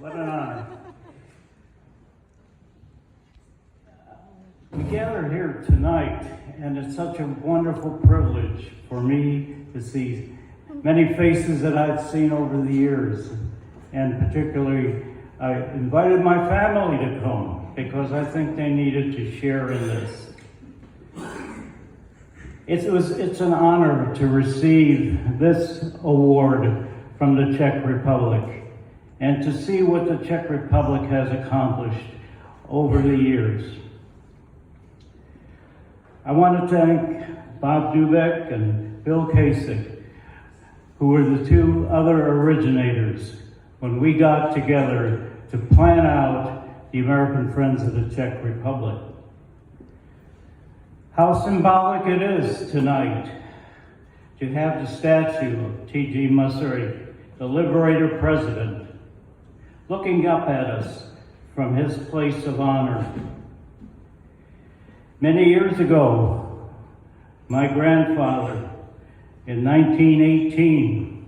What an honor. We gather here tonight, and it's such a wonderful privilege for me to see many faces that I've seen over the years. And particularly, I invited my family to come because I think they needed to share in this. It's an honor to receive this award from the Czech Republic and to see what the Czech Republic has accomplished over the years. I want to thank Bob Dubek and Bill Kasich, who were the two other originators when we got together to plan out the American Friends of the Czech Republic. How symbolic it is tonight to have the statue of T.G. Masaryk, the Liberator President, looking up at us from his place of honor. Many years ago, my grandfather, in 1918,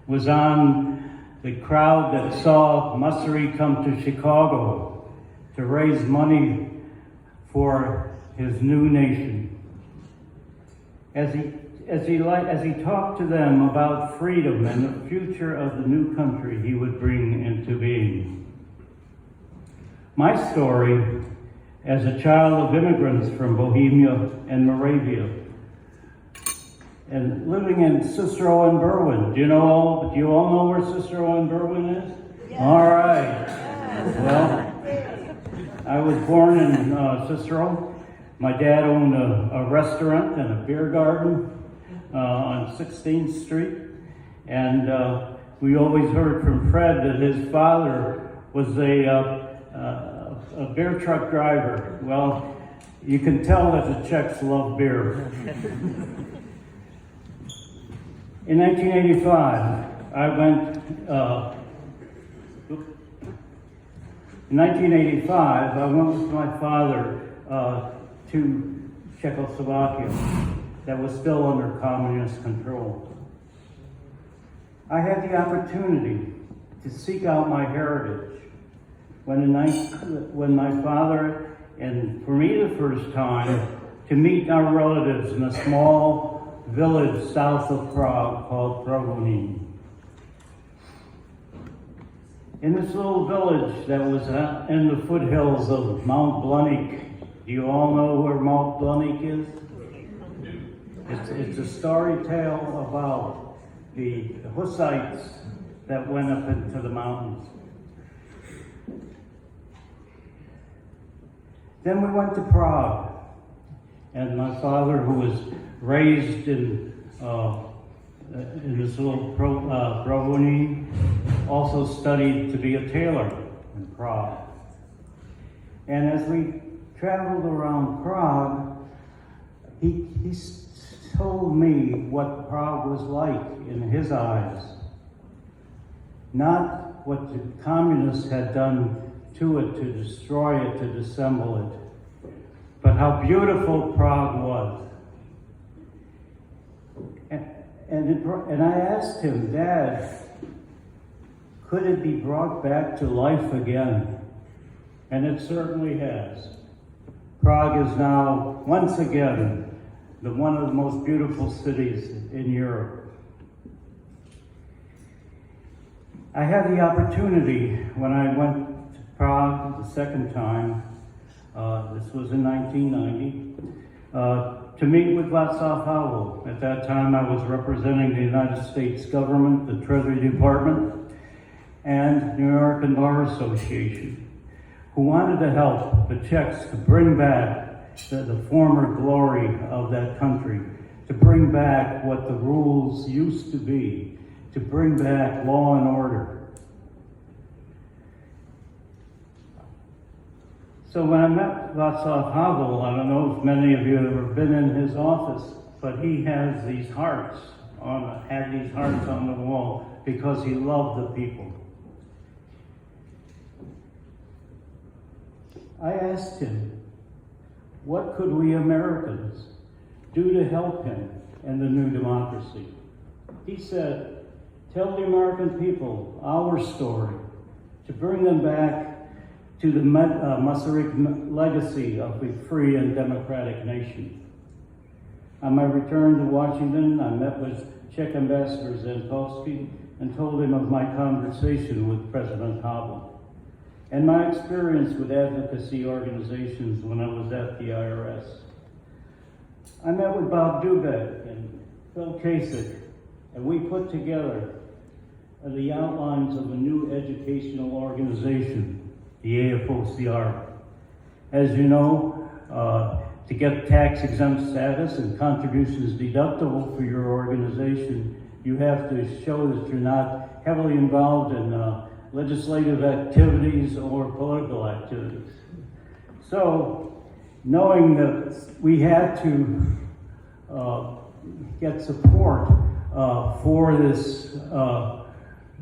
was on the crowd that saw Masaryk come to Chicago to raise money for his new nation. As he talked to them about freedom and the future of the new country he would bring into being. My story as a child of immigrants from Bohemia and Moravia, and living in Cicero and Berwyn. Do you all know where Cicero and Berwyn is? Yes. All right. Yes. Well, I was born in Cicero. My dad owned a restaurant and a beer garden on 16th Street, and we always heard from Fred that his father was a beer truck driver. Well, you can tell that the Czechs love beer. In 1985, I went with my father to Czechoslovakia that was still under communist control. I had the opportunity to seek out my heritage when my father, and for me the first time, to meet our relatives in a small village south of Prague called Provonín. In this little village that was in the foothills of Mount Blahnik. Do you all know where Mount Blahnik is? It's a story tale about the Hussites that went up into the mountains. Then we went to Prague, and my father, who was raised in this little Provonín, also studied to be a tailor in Prague. And as we traveled around Prague, he told me what Prague was like in his eyes. Not what the communists had done to it, to destroy it, to disassemble it, but how beautiful Prague was. And I asked him, Dad, could it be brought back to life again? And it certainly has. Prague is now, once again, one of the most beautiful cities in Europe. I had the opportunity when I went to Prague the second time, this was in 1990, to meet with Václav Havel. At that time I was representing the United States government, the Treasury Department, and New American Bar Association, who wanted to help the Czechs to bring back the former glory of that country, to bring back what the rules used to be, to bring back law and order. So when I met Václav Havel, I don't know if many of you have ever been in his office, but he has these hearts had these hearts on the wall because he loved the people. I asked him, what could we Americans do to help him and the new democracy? He said, tell the American people our story. to bring them back to the Masaryk legacy of a free and democratic nation. On my return to Washington, I met with Czech Ambassador Zankovsky and told him of my conversation with President Havel and my experience with advocacy organizations when I was at the IRS. I met with Bob Dubek and Phil Kasich, and we put together the outlines of a new educational organization, the AFOCR. As you know, to get tax-exempt status and contributions deductible for your organization, you have to show that you're not heavily involved in legislative activities or political activities. So, knowing that we had to get support for this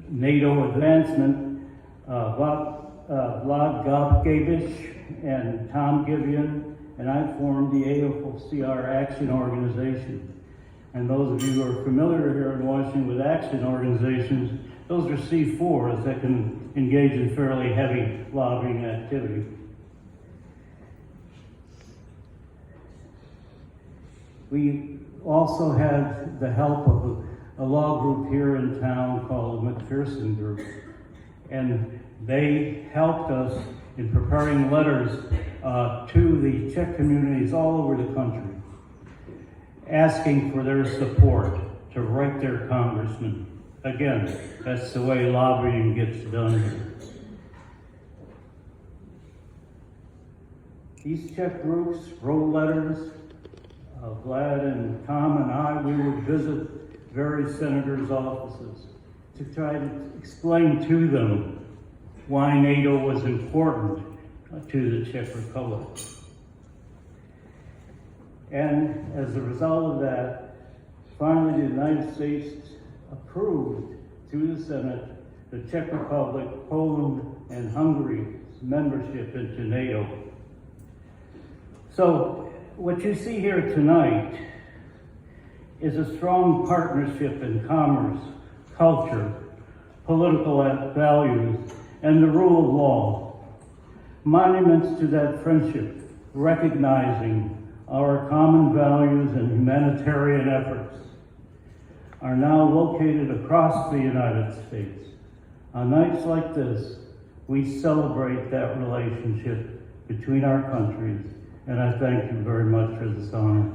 NATO advancement, Vlad Gabich and Tom Givian and I formed the AFOCR Action Organization. And those of you who are familiar here in Washington with action organizations, those are C4s that can engage in fairly heavy lobbying activity. We also had the help of a law group here in town called the McPherson Group. And they helped us in preparing letters to the Czech communities all over the country, asking for their support to write their congressman. Again, that's the way lobbying gets done here. These Czech groups wrote letters. Vlad and Tom and I, we would visit various senators' offices to try to explain to them why NATO was important to the Czech Republic. And as a result of that, finally the United States approved through the Senate the Czech Republic, Poland, and Hungary's membership into NATO. So what you see here tonight is a strong partnership in commerce, culture, political values, and the rule of law. Monuments to that friendship, recognizing our common values and humanitarian efforts, are now located across the United States. On nights like this, we celebrate that relationship between our countries, and I thank you very much for this honor.